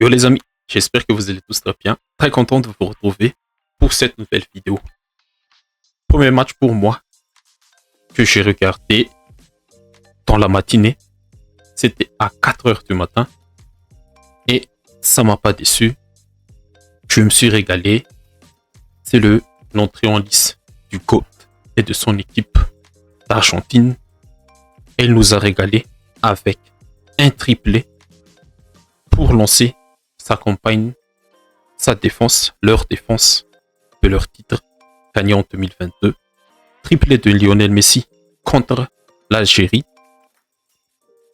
Yo les amis, j'espère que vous allez tous très bien. Très content de vous retrouver pour cette nouvelle vidéo. Premier match pour moi que j'ai regardé dans la matinée. C'était à 4 heures du matin et ça m'a pas déçu. Je me suis régalé. C'est l'entrée en lice du GOAT et de son équipe d'Argentine. Elle nous a régalé avec un triplé pour lancer sa campagne, sa défense, leur défense de leur titre gagné en 2022. Triplé de Lionel Messi contre l'Algérie.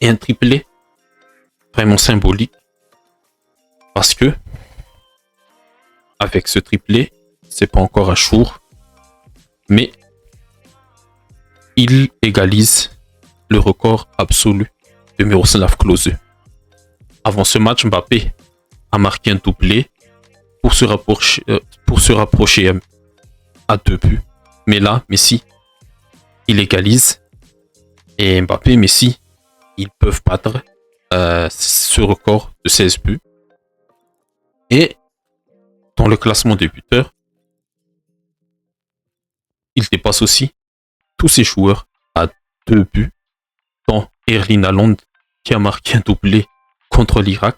Et un triplé vraiment symbolique parce que avec ce triplé, c'est pas encore à jour, mais il égalise le record absolu de Miroslav Klose. Avant ce match, Mbappé a marqué un doublé pour se rapprocher à 2 buts. Mais là, Messi, il égalise. Et Mbappé et Messi, ils peuvent battre ce record de 16 buts. Et dans le classement des buteurs, il dépasse aussi tous ses joueurs à 2 buts, dont Erling Haaland qui a marqué un doublé contre l'Irak.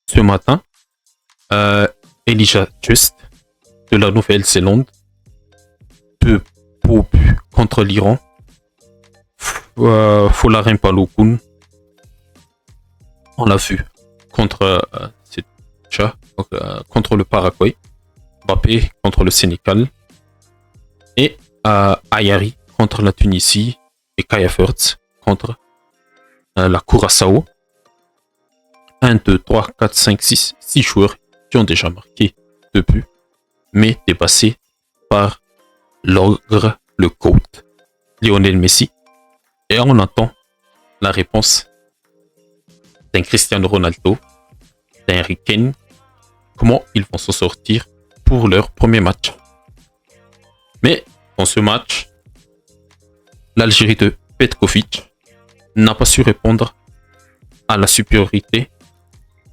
Ce matin, Elijah Just de la Nouvelle-Zélande, 2 beaux buts contre l'Iran. Folarin Balogun, on l'a vu contre contre le Paraguay, Mbappé contre le Sénégal et Ayari contre la Tunisie et Kaya Havertz contre la Curaçao. 1, 2, 3, 4, 5, 6 joueurs qui ont déjà marqué 2 buts, mais dépassés par l'ogre, le GOAT, Lionel Messi. Et on attend la réponse d'un Cristiano Ronaldo, d'un Harry Kane, comment ils vont s'en sortir pour leur premier match. Mais dans ce match, l'Algérie de Petkovic n'a pas su répondre à la supériorité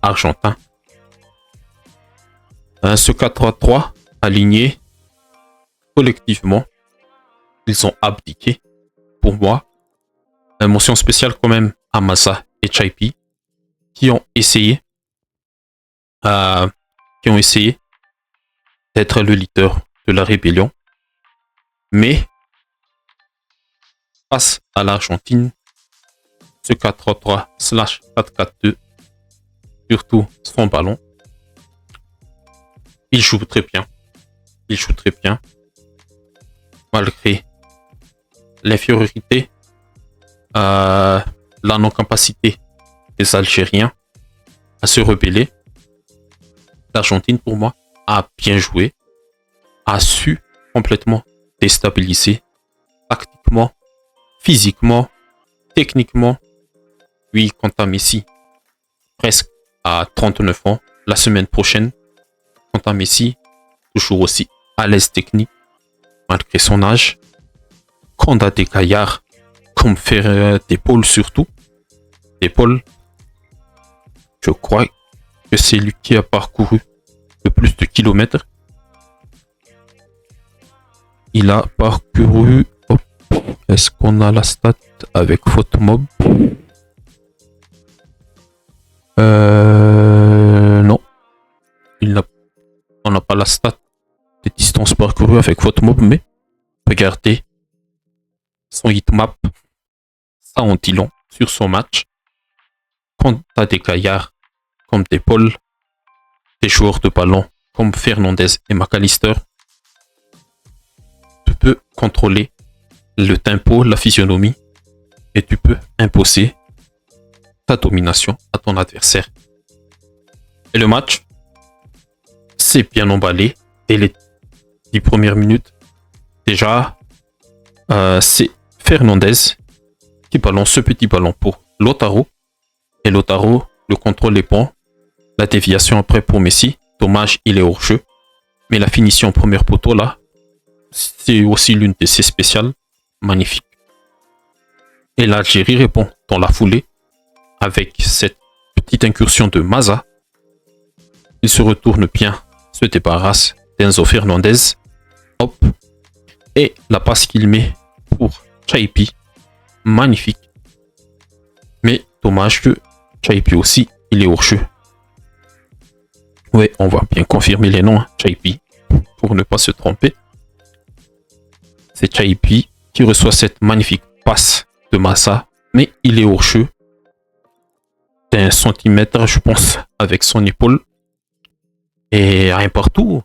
argentin. Ce 4-3-3 aligné collectivement, ils ont abdiqué. Pour moi, mention spéciale quand même à Massa et Chaipi qui ont essayé d'être le leader de la rébellion, mais face à l'Argentine, ce 4-3-3/4-4-2, surtout son ballon, il joue très bien. Il joue très bien. Malgré l'infériorité, la non-capacité des Algériens à se rebeller, l'Argentine, pour moi, a bien joué, a su complètement déstabiliser tactiquement, physiquement, techniquement. Oui, quant à Messi, presque à 39 ans, la semaine prochaine. Quant à Messi, toujours aussi à l'aise technique, malgré son âge. Quand on a des gaillards comme faire d'épaule surtout. D'épaule, je crois que c'est lui qui a parcouru le plus de kilomètres. Il a parcouru... Est-ce qu'on a la stat avec Photomob? Non. On n'a pas la stat des distances parcourues avec Photomob, mais regardez son heatmap. Ça en dit long sur son match. Quand t'as des gaillards comme des Paul, des joueurs de ballon comme Fernandez et McAllister, tu peux contrôler le tempo, la physionomie, et tu peux imposer ta domination à ton adversaire. Et le match s'est bien emballé dès les 10 premières minutes. Déjà, c'est Fernandez qui balance ce petit ballon pour Lautaro. Et Lautaro, le contrôle est bon. La déviation après pour Messi. Dommage, il est hors jeu. Mais la finition en première poteau, là, c'est aussi l'une de ses spéciales. Magnifique. Et l'Algérie répond dans la foulée avec cette petite incursion de Maza Il se retourne bien, se débarrasse d'Enzo Fernandez. Hop. Et la passe qu'il met pour Chaipi. Magnifique. Mais dommage que Chaipi aussi, il est hors jeu. Ouais, on va bien confirmer les noms, hein. Chaipi, pour ne pas se tromper. C'est Chaipi qui reçoit cette magnifique passe de Massa, mais il est hors jeu d'1 centimètre, je pense, avec son épaule. Et rien partout.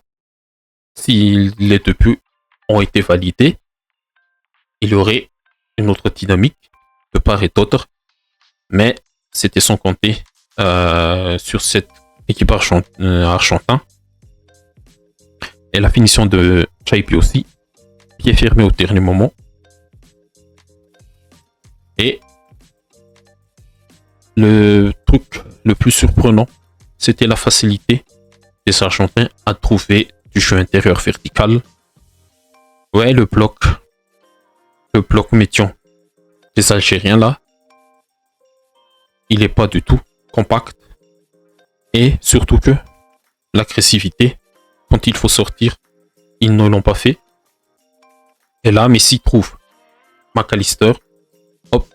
Si les deux buts ont été validés, il y aurait une autre dynamique de part et d'autre. Mais c'était sans compter sur cette équipe argentin. Et la finition de Chaipi aussi, pied fermé au dernier moment. Et le truc le plus surprenant, c'était la facilité des Argentins à trouver du jeu intérieur vertical. Ouais, le bloc médian des Algériens là, il n'est pas du tout compact. Et surtout que l'agressivité, quand il faut sortir, ils ne l'ont pas fait. Et là, Messi trouve McAllister. Hop.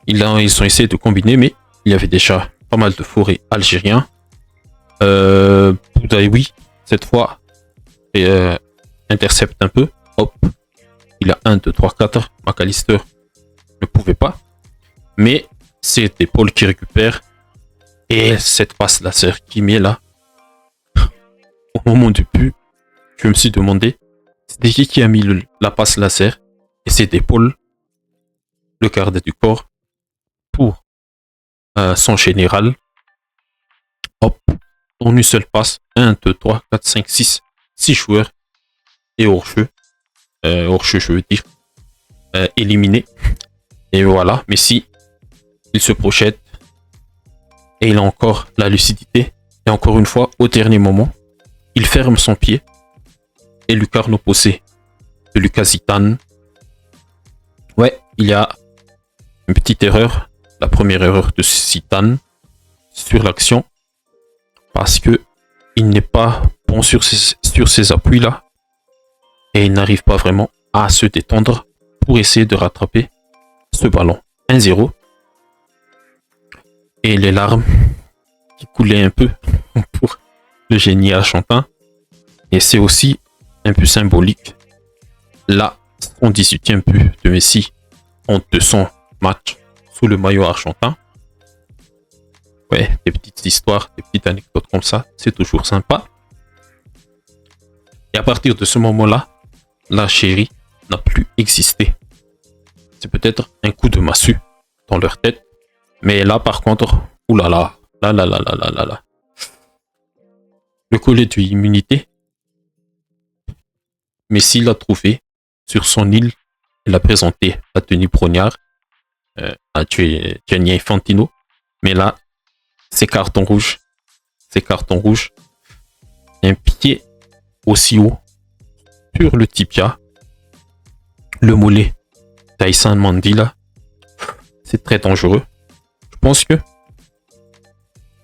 Ils ont essayé de combiner, mais il y avait déjà pas mal de forêts algériens. Boudaoui, cette fois, intercepte un peu. Hop. Il a 1, 2, 3, 4. McAllister ne pouvait pas. Mais c'est Paul qui récupère. Et cette passe laser qui met là. Au moment du but, je me suis demandé, c'était qui a mis la passe laser. Et c'était Paul, le garde du corps, pour son général. Hop. En une seule passe. 1, 2, 3, 4, 5, 6. 6 joueurs. Et hors-jeu. Hors-jeu, je veux dire. Éliminé. Et voilà. Messi, il se projette. Et il a encore la lucidité. Et encore une fois, au dernier moment, il ferme son pied. Et Lucarno Possé de Lucas Zidane. Ouais, il y a une petite erreur. La première erreur de Zidane sur l'action. Parce que il n'est pas bon sur ses appuis là. Et il n'arrive pas vraiment à se détendre pour essayer de rattraper ce ballon. 1-0. Et les larmes qui coulaient un peu pour le génie argentin. Et c'est aussi un peu symbolique. Là, son 18e but de Messi en 200 matchs sous le maillot argentin. Ouais, des petites histoires, des petites anecdotes comme ça, c'est toujours sympa. Et à partir de ce moment-là, la chérie n'a plus existé. C'est peut-être un coup de massue dans leur tête. Mais là, par contre, oulala, là. Le collet de l'immunité, Messi l'a trouvé sur son île et l'a présenté à Denis Brognard, à Gianni Infantino. Mais là, c'est carton rouge. Un pied aussi haut sur le tibia, le mollet Tyson Mandela. C'est très dangereux. Je pense que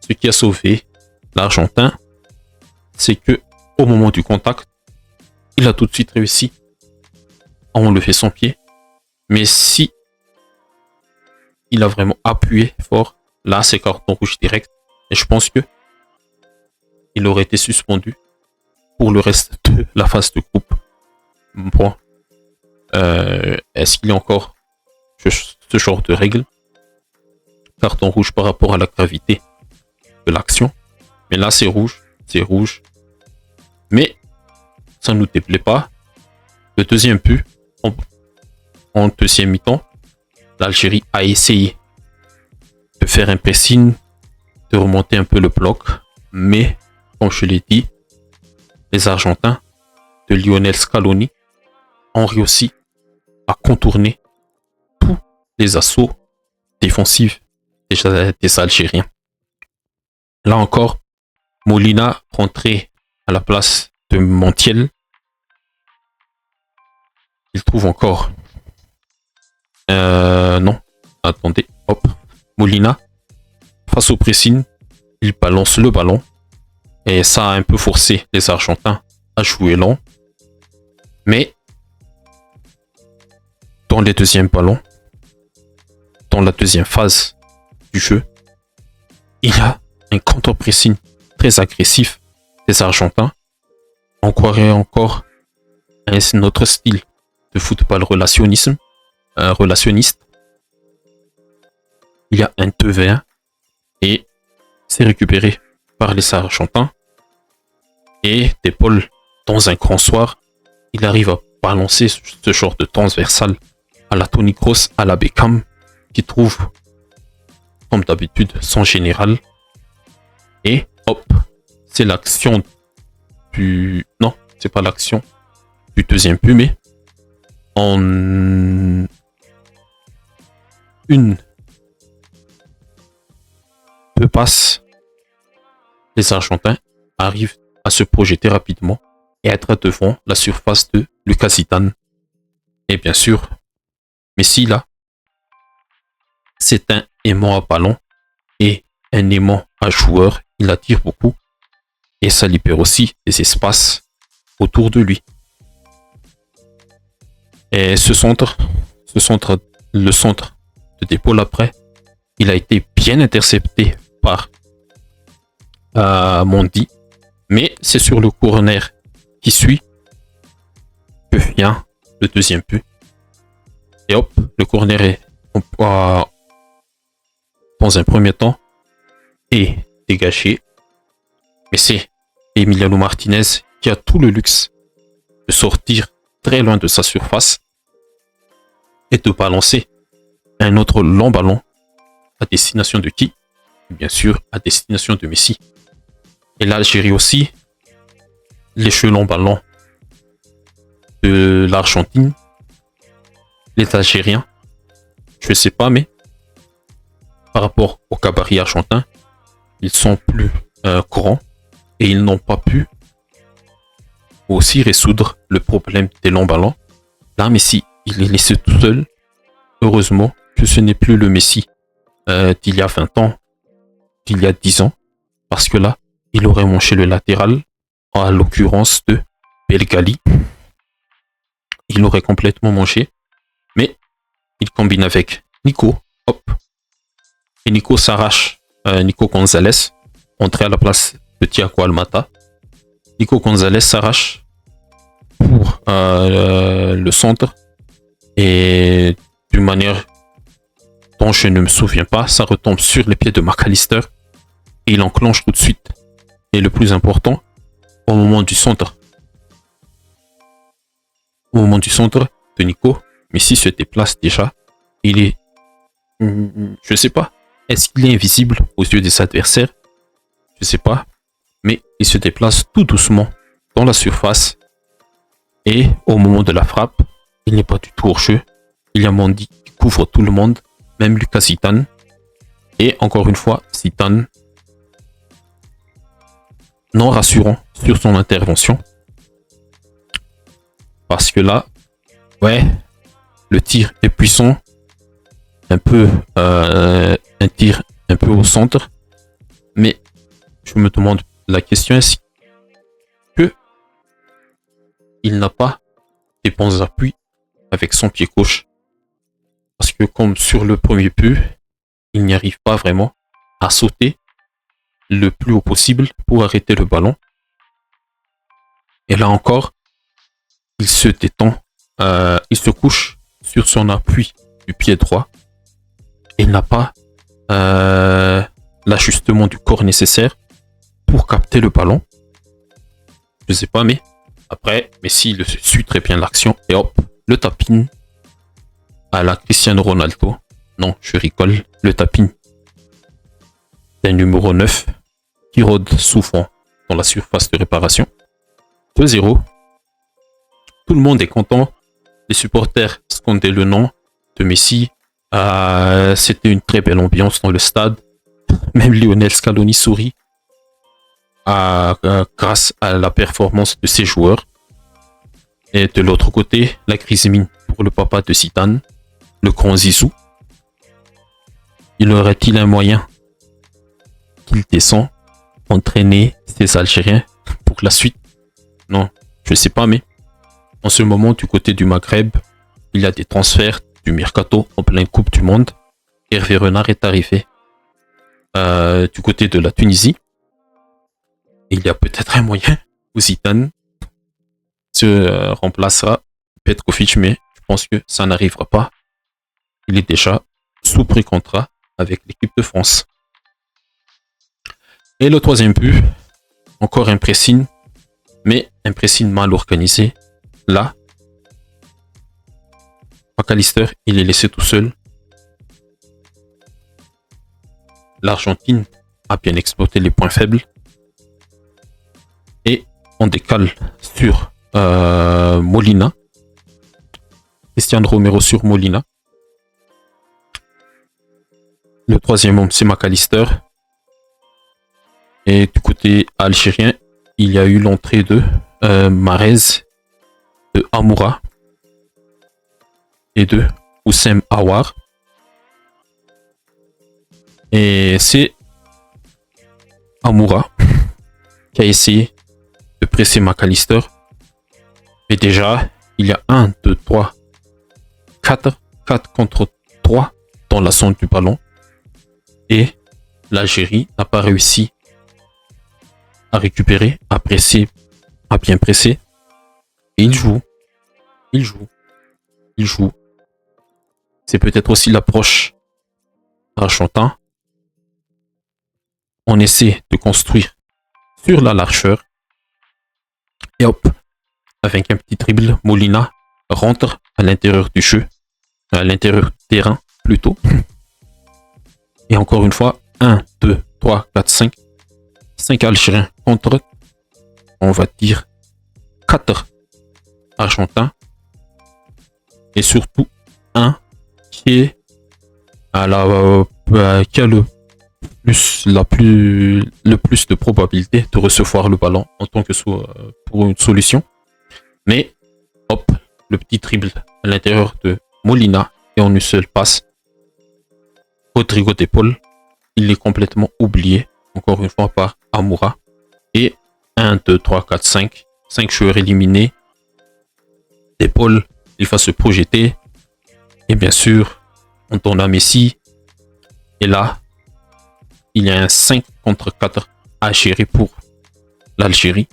ce qui a sauvé l'Argentin, c'est que au moment du contact, il a tout de suite réussi à enlever son pied. Mais si il a vraiment appuyé fort, là c'est carton rouge direct. Et je pense que il aurait été suspendu pour le reste de la phase de groupe. Bon. Est-ce qu'il y a encore ce genre de règles? Carton rouge par rapport à la gravité de l'action. Mais là, c'est rouge. Mais ça ne nous déplaît pas. Le deuxième but, en deuxième mi-temps, l'Algérie a essayé de faire un pressing, de remonter un peu le bloc. Mais, comme je l'ai dit, les Argentins de Lionel Scaloni ont réussi à contourner tous les assauts défensifs des Algériens. Là encore, Molina rentré à la place de Montiel. Il trouve encore... non, attendez, hop. Molina, face au pressing, il balance le ballon Et ça a un peu forcé les Argentins à jouer lent. Mais dans les deuxièmes ballons, dans la deuxième phase du jeu, il y a un contre-pressing très agressif des Argentins. On croirait encore à notre style de football relationniste. Il y a un 2v1 et c'est récupéré par les Argentins. Et d'épaule dans un grand soir, il arrive à balancer ce genre de transversal à la Toni Kroos, à la Beckham, qui trouve, comme d'habitude, son général. Et hop, c'est l'action du... Non, c'est pas l'action du deuxième but, mais en une, deux passes, les Argentins arrivent à se projeter rapidement et être devant la surface de Lucas Zidane. Et bien sûr, Messi là, c'est un aimant à ballon et un aimant à joueur. Il attire beaucoup et ça libère aussi des espaces autour de lui. Et le centre de d'épaule après, il a été bien intercepté par Mondi, mais c'est sur le corner qui suit que vient le deuxième but. Et hop, le corner est dans un premier temps est dégagé, mais c'est Emiliano Martinez qui a tout le luxe de sortir très loin de sa surface et de balancer un autre long ballon à destination de qui? Bien sûr, à destination de Messi. Et l'Algérie aussi, l'échelon ballon de l'Argentine, les Algériens, je ne sais pas, mais par rapport au gabarit argentin, ils sont plus grands et ils n'ont pas pu aussi résoudre le problème des longs ballons. Là, Messi, il est laissé tout seul. Heureusement que ce n'est plus le Messi d'il y a 20 ans, d'il y a 10 ans, parce que là, il aurait manché le latéral, en l'occurrence de Belgali. Il aurait complètement manché, mais il combine avec Nico, hop, et Nico s'arrache, Nico Gonzalez, entré à la place de Thiago Almada. Nico Gonzalez s'arrache pour le centre, et d'une manière dont je ne me souviens pas, ça retombe sur les pieds de McAllister et il enclenche tout de suite. Et le plus important, au moment du centre de Nico, Messi se déplace déjà. Il est, je sais pas, est-ce qu'il est invisible aux yeux des adversaires? Je sais pas, mais il se déplace tout doucement dans la surface et au moment de la frappe, il n'est pas du tout hors jeu. Il y a Mondi qui couvre tout le monde, même Lucas Zidane. Et encore une fois, Zidane, non rassurant sur son intervention. Parce que là, ouais, le tir est puissant. Un tir un peu au centre. Mais je me demande la question, est-ce que il n'a pas des bons appuis avec son pied gauche? Parce que comme sur le premier but, il n'y arrive pas vraiment à sauter le plus haut possible pour arrêter le ballon. Et là encore, il se détend, il se couche sur son appui du pied droit. Et il n'a pas l'ajustement du corps nécessaire pour capter le ballon. Je sais pas, mais après, Messi il suit très bien l'action et hop, le tapine à la Cristiano Ronaldo. Non, je rigole, le tapine d'un numéro 9 qui rôde souvent dans la surface de réparation. 2-0. Tout le monde est content. Les supporters scandaient le nom de Messi. C'était une très belle ambiance dans le stade. Même Lionel Scaloni sourit grâce à la performance de ses joueurs. Et de l'autre côté, la crise mine pour le papa de Zidane, le grand Zizou. Il aurait-il un moyen qu'il descend, entraîner ces Algériens pour la suite? Non, je sais pas, mais en ce moment, du côté du Maghreb, il y a des transferts du Mercato en pleine Coupe du Monde. Hervé Renard est arrivé du côté de la Tunisie. Il y a peut-être un moyen où Zidane se remplacera Petrovic, mais je pense que ça n'arrivera pas. Il est déjà sous pré-contrat avec l'équipe de France. Et le troisième but, encore un pressing, mais un pressing mal organisé. Là, McAllister, il est laissé tout seul. L'Argentine a bien exploité les points faibles. Et on décale sur Molina. Cristiano Romero sur Molina. Le troisième homme, c'est McAllister. Et du côté algérien, il y a eu l'entrée de Mahrez, de Amoura et de Houssem Aouar. Et c'est Amoura qui a essayé de presser McAllister. Et déjà, il y a 1, 2, 3, 4 contre 3 dans la zone du ballon. Et l'Algérie n'a pas réussi à récupérer, à presser, à bien presser. Et il joue. C'est peut-être aussi l'approche argentin. On essaie de construire sur la largeur. Et hop, avec un petit dribble, Molina rentre à l'intérieur du jeu, à l'intérieur du terrain plutôt. Et encore une fois, 1, 2, 3, 4, 5. 5 Algériens contre, on va dire, 4 Argentins. Et surtout, un qui est à qui a le plus de probabilité de recevoir le ballon en tant que pour une solution. Mais, hop, le petit dribble à l'intérieur de Molina et en une seule passe. Rodrigo de Paul, il est complètement oublié, encore une fois par Amoura. Et 1, 2, 3, 4, 5. 5 joueurs éliminés. De Paul, il va se projeter. Et bien sûr, on tourne à Messi. Et là, il y a un 5 contre 4 à gérer pour l'Algérie.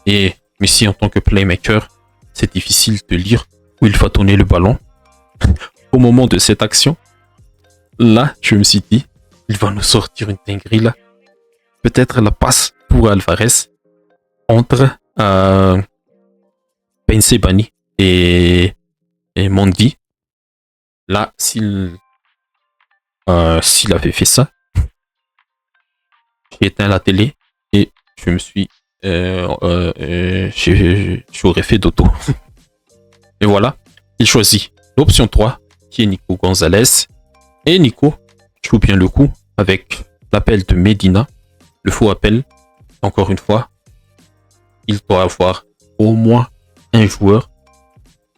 Et Messi, en tant que playmaker, c'est difficile de lire où il va tourner le ballon. Au moment de cette action, là, je me suis dit, il va nous sortir une dinguerie là. Peut-être la passe pour Alvarez entre Bensebani et Mondi. Là, s'il avait fait ça, j'ai éteint la télé et je me suis j'aurais fait d'auto. Et voilà, il choisit l'option 3 qui est Nico Gonzalez. Et Nico joue bien le coup avec l'appel de Medina, le faux appel. Encore une fois, il doit avoir au moins un joueur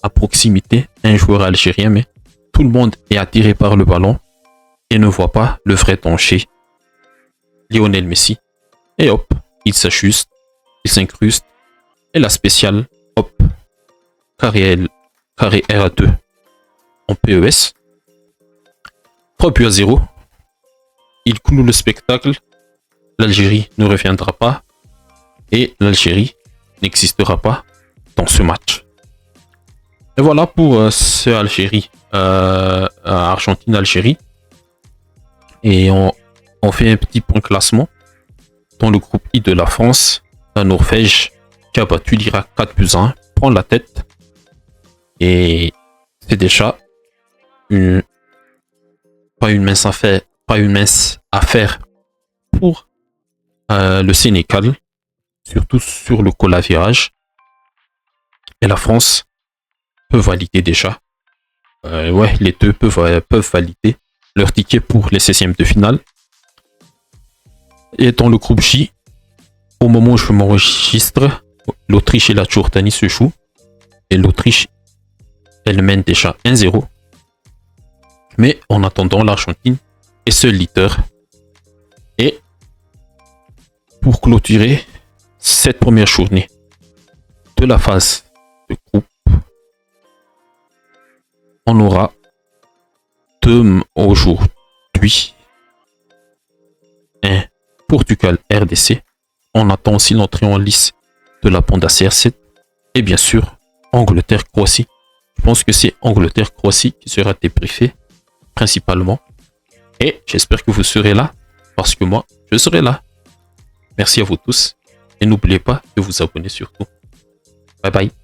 à proximité, un joueur algérien, mais tout le monde est attiré par le ballon et ne voit pas le vrai danger, Lionel Messi. Et hop, il s'ajuste, il s'incruste. Et la spéciale, hop, carré RA2 en PES. 3-0. Il cloue le spectacle. L'Algérie ne reviendra pas. Et l'Algérie n'existera pas dans ce match. Et voilà pour ce Algérie, Argentine-Algérie. Et on fait un petit point classement. Dans le groupe I de la France, la Norvège qui a battu l'Irak 4-1 prend la tête. Et c'est déjà pas une mince affaire pour le Sénégal, surtout sur le colavérage. Et la France peut valider déjà. Les deux peuvent valider leur ticket pour les 16e de finale. Et dans le groupe J, au moment où je m'enregistre, l'Autriche et la Jordanie se jouent. Et l'Autriche, elle mène déjà 1-0. Mais en attendant, l'Argentine est seul leader. Et pour clôturer cette première journée de la phase de groupe, on aura aujourd'hui un Portugal-RDC. On attend aussi l'entrée en lice de la bande à CR7. Et bien sûr, Angleterre-Croatie. Je pense que c'est Angleterre-Croatie qui sera débriefé principalement. Et j'espère que vous serez là, parce que moi, je serai là. Merci à vous tous. Et n'oubliez pas de vous abonner surtout. Bye bye.